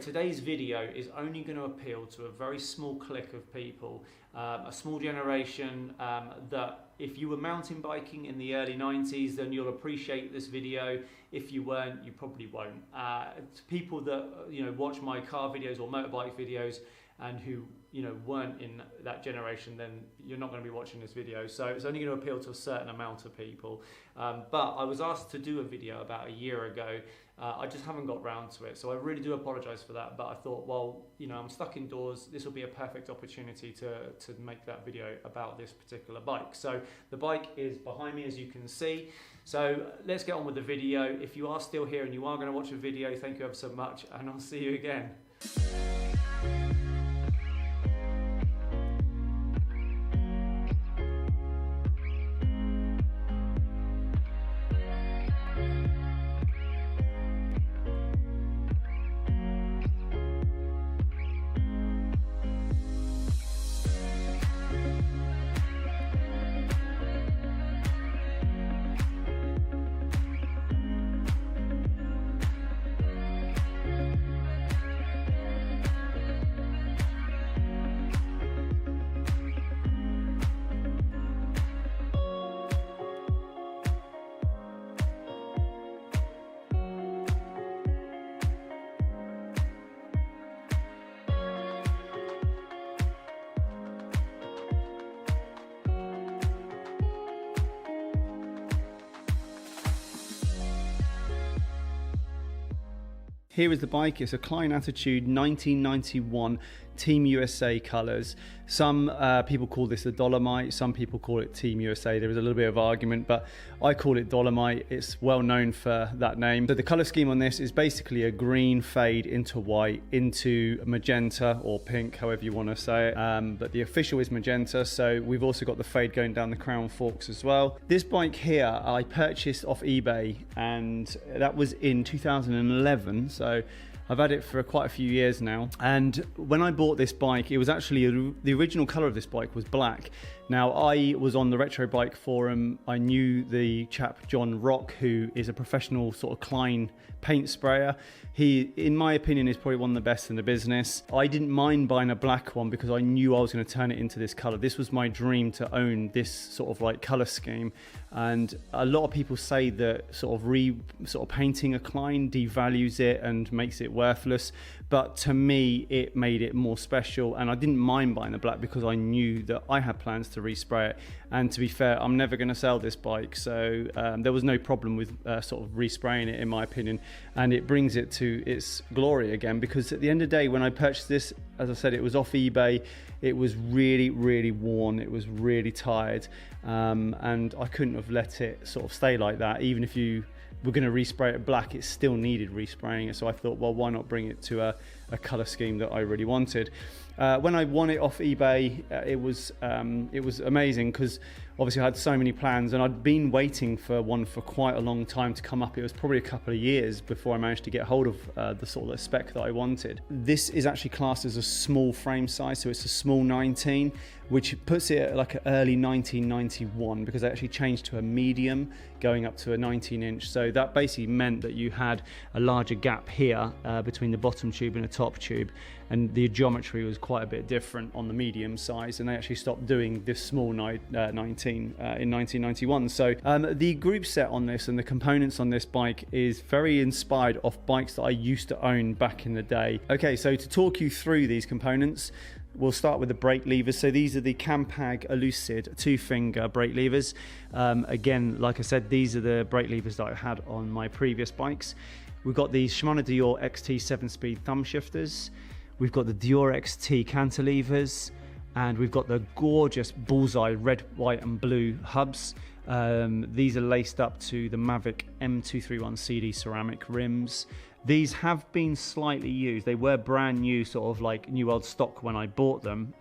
today's video is only going to appeal to a very small clique of people, a small generation that if you were mountain biking in the early 90s, then you'll appreciate this video. If you weren't, you probably won't. To people that watch my car videos or motorbike videos and who weren't in that generation, then you're not going to be watching this video. So it's only going to appeal to a certain amount of people. But I was asked to do a video about a year ago. I just haven't got round to it, so I really do apologise for that. But I thought, well, I'm stuck indoors. This will be a perfect opportunity to make that video about this particular bike. So the bike is behind me, as you can see. So let's get on with the video. If you are still here and you are going to watch a video, thank you ever so much, and I'll see you again. Here is the bike. It's a Klein Attitude 1991 Team USA colours. Some people call this the Dolomite, some people call it Team USA. There is a little bit of argument, but I call it Dolomite. It's well known for that name. So the colour scheme on this is basically a green fade into white, into magenta or pink, however you want to say it. But the official is magenta, so we've also got the fade going down the crown forks as well. This bike here I purchased off eBay, and that was in 2011. So I've had it for quite a few years now, and when I bought this bike, it was actually the original colour of this bike was black. Now, I was on the retrobike forum. I knew the chap John Rock, who is a professional sort of Klein paint sprayer. He, in my opinion, is probably one of the best in the business. I didn't mind buying a black one because I knew I was going to turn it into this colour. This was my dream, to own this sort of like colour scheme. And a lot of people say that sort of painting a Klein devalues it and makes it worthless. But to me, it made it more special, and I didn't mind buying the black because I knew that I had plans to respray it. And to be fair, I'm never going to sell this bike, so there was no problem with sort of respraying it, in my opinion. And it brings it to its glory again, because at the end of the day, when I purchased this, as I said, it was off eBay. It was really, really worn. It was really tired, and I couldn't have let it sort of stay like that. Even if you were going to respray it black, it still needed respraying it. So I thought, well, why not bring it to a colour scheme that I really wanted. When I won it off eBay, it was amazing, because obviously I had so many plans, and I'd been waiting for one for quite a long time to come up. It was probably a couple of years before I managed to get hold of the sort of spec that I wanted. This is actually classed as a small frame size, so it's a small 19, which puts it at like an early 1991, because they actually changed to a medium going up to a 19-inch. So that basically meant that you had a larger gap here between the bottom tube and the top tube, and the geometry was quite a bit different on the medium size, and they actually stopped doing this small 19 in 1991. So the group set on this and the components on this bike is very inspired off bikes that I used to own back in the day. Okay, so to talk you through these components, we'll start with the brake levers. So these are the Campag Elucid 2-finger brake levers. Again, like I said, these are the brake levers that I had on my previous bikes. We've got the Shimano Deore XT 7-speed thumb shifters. We've got the Deore XT cantilevers, and we've got the gorgeous bullseye red, white and blue hubs. These are laced up to the Mavic M231 CD ceramic rims. These have been slightly used. They were brand new, sort of like new old stock when I bought them,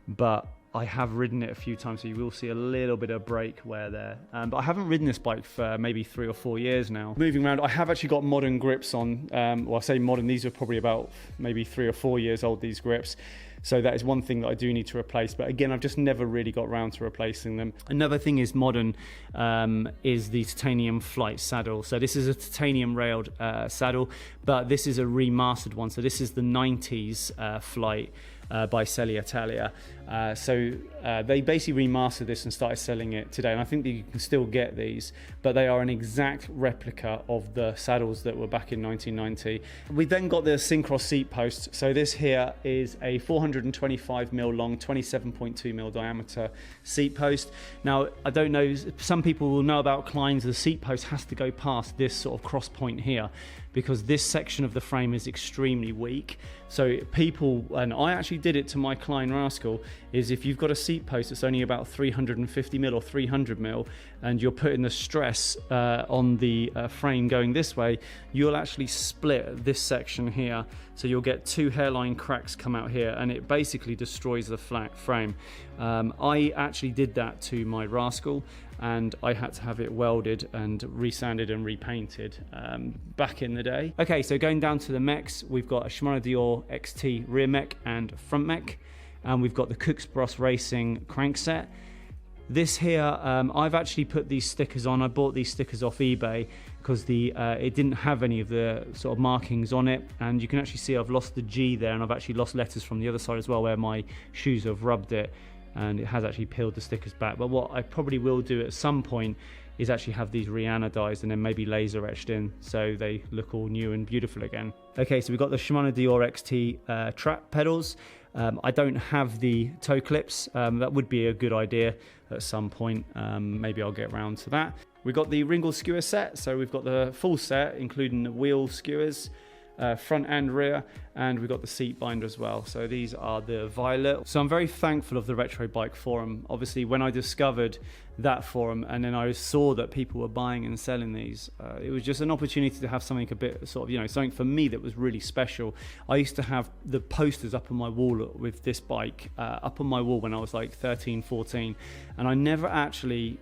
but I have ridden it a few times, so you will see a little bit of brake wear there. But I haven't ridden this bike for maybe 3 or 4 years now. Moving around, I have actually got modern grips on. Well, I say modern, these are probably about maybe 3 or 4 years old, these grips. So that is one thing that I do need to replace. But again, I've just never really got around to replacing them. Another thing is modern is the titanium flight saddle. So this is a titanium railed saddle, but this is a remastered one. So this is the 90s flight by Selle Italia. So they basically remastered this and started selling it today, and I think that you can still get these, but they are an exact replica of the saddles that were back in 1990. We then got the Synchro seat post. So this here is a 425mm long, 27.2mm diameter seat post. Now, I don't know, some people will know about Klein's. The seat post has to go past this sort of cross point here, because this section of the frame is extremely weak. So people, and I actually did it to my Klein Rascal, is if you've got a seat post that's only about 350mm or 300mm, and you're putting the stress on the frame going this way, you'll actually split this section here. So you'll get 2 hairline cracks come out here, and it basically destroys the flat frame. I actually did that to my Rascal, and I had to have it welded and resanded and repainted back in the day. Okay, so going down to the mechs, we've got a Shimano Deore XT rear mech and front mech, and we've got the Cook's Racing crankset. This here, I've actually put these stickers on. I bought these stickers off eBay because it didn't have any of the sort of markings on it, and you can actually see I've lost the G there, and I've actually lost letters from the other side as well where my shoes have rubbed it, and it has actually peeled the stickers back. But what I probably will do at some point is actually have these re-anodized and then maybe laser etched in so they look all new and beautiful again. Okay, so we've got the Shimano Deore XT trap pedals. I don't have the toe clips. That would be a good idea at some point. Maybe I'll get around to that. We've got the Ringle skewer set. So we've got the full set, including the wheel skewers, front and rear, and we've got the seat binder as well. So these are the violet. So I'm very thankful of the Retro Bike forum. Obviously, when I discovered that forum and then I saw that people were buying and selling these, it was just an opportunity to have something a bit sort of, you know, something for me that was really special. I used to have the posters up on my wall with this bike up on my wall when I was like 13, 14, and I never actually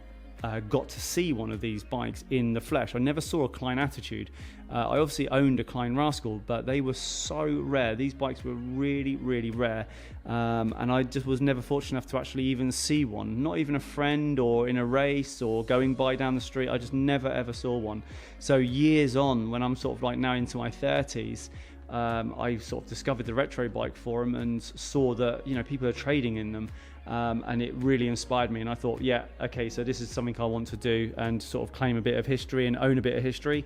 got to see one of these bikes in the flesh. I never saw a Klein Attitude. I obviously owned a Klein Rascal, but they were so rare. These bikes were really, really rare, and I just was never fortunate enough to actually even see one. Not even a friend or in a race or going by down the street. I just never ever saw one. So years on, when I'm sort of like now into my 30s, I sort of discovered the Retro Bike forum and saw that, you know, people are trading in them, and it really inspired me, and I thought, yeah, okay, so this is something I want to do and sort of claim a bit of history and own a bit of history.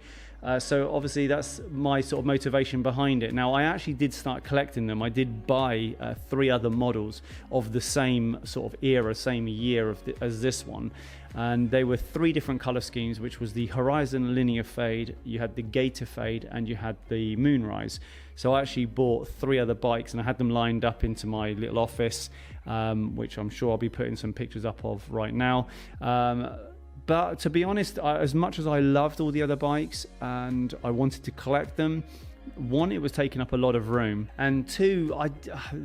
So obviously that's my sort of motivation behind it. Now, I actually did start collecting them. I did buy 3 other models of the same sort of era, same year as this one, and they were 3 different color schemes, which was the Horizon Linear Fade, you had the Gator Fade, and you had the Moonrise. So I actually bought 3 other bikes, and I had them lined up into my little office, which I'm sure I'll be putting some pictures up of right now. But to be honest, as much as I loved all the other bikes and I wanted to collect them, 1, it was taking up a lot of room, and 2,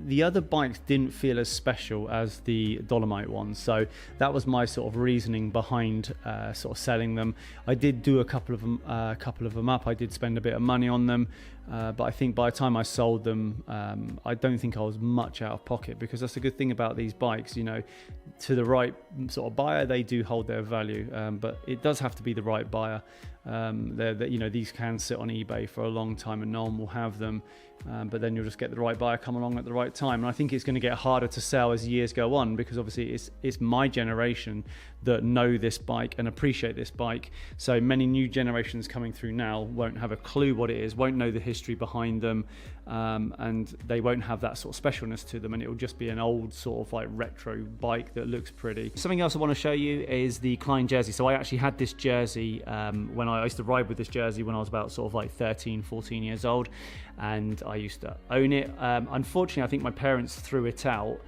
the other bikes didn't feel as special as the Dolomite ones. So that was my sort of reasoning behind sort of selling them. I did do a couple of them up. I did spend a bit of money on them, but I think by the time I sold them, I don't think I was much out of pocket, because that's a good thing about these bikes. You know, to the right sort of buyer, they do hold their value, but it does have to be the right buyer. You know, these can sit on eBay for a long time and no one will have them, but then you'll just get the right buyer come along at the right time. And I think it's going to get harder to sell as years go on, because obviously it's my generation that know this bike and appreciate this bike. So many new generations coming through now won't have a clue what it is, won't know the history behind them, and they won't have that sort of specialness to them, and it will just be an old sort of like retro bike that looks pretty. Something else I want to show you is the Klein Jersey. So I actually had this Jersey when I used to ride with this Jersey when I was about sort of like 13, 14 years old, and I used to own it. Unfortunately, I think my parents threw it out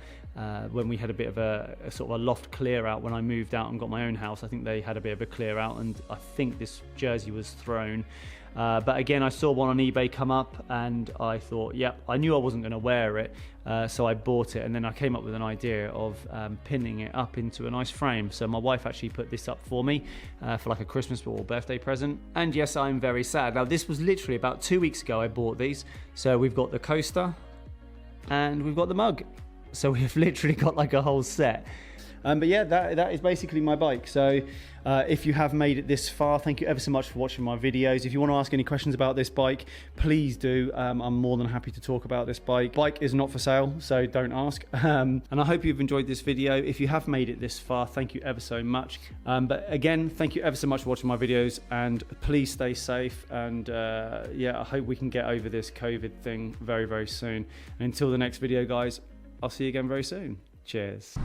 when we had a bit of a sort of a loft clear out. When I moved out and got my own house, I think they had a bit of a clear out, and I think this Jersey was thrown. But again, I saw one on eBay come up and I thought, yep, I knew I wasn't going to wear it, so I bought it. And then I came up with an idea of pinning it up into a nice frame. So my wife actually put this up for me for like a Christmas or birthday present. And yes, I'm very sad. Now this was literally about 2 weeks ago I bought these. So we've got the coaster and we've got the mug. So we've literally got like a whole set. But yeah, that is basically my bike. So if you have made it this far, thank you ever so much for watching my videos. If you want to ask any questions about this bike, please do. I'm more than happy to talk about this bike. Bike is not for sale, so don't ask. And I hope you've enjoyed this video. If you have made it this far, thank you ever so much. But again, thank you ever so much for watching my videos, and please stay safe. And yeah, I hope we can get over this COVID thing very, very soon. And until the next video, guys, I'll see you again very soon. Cheers.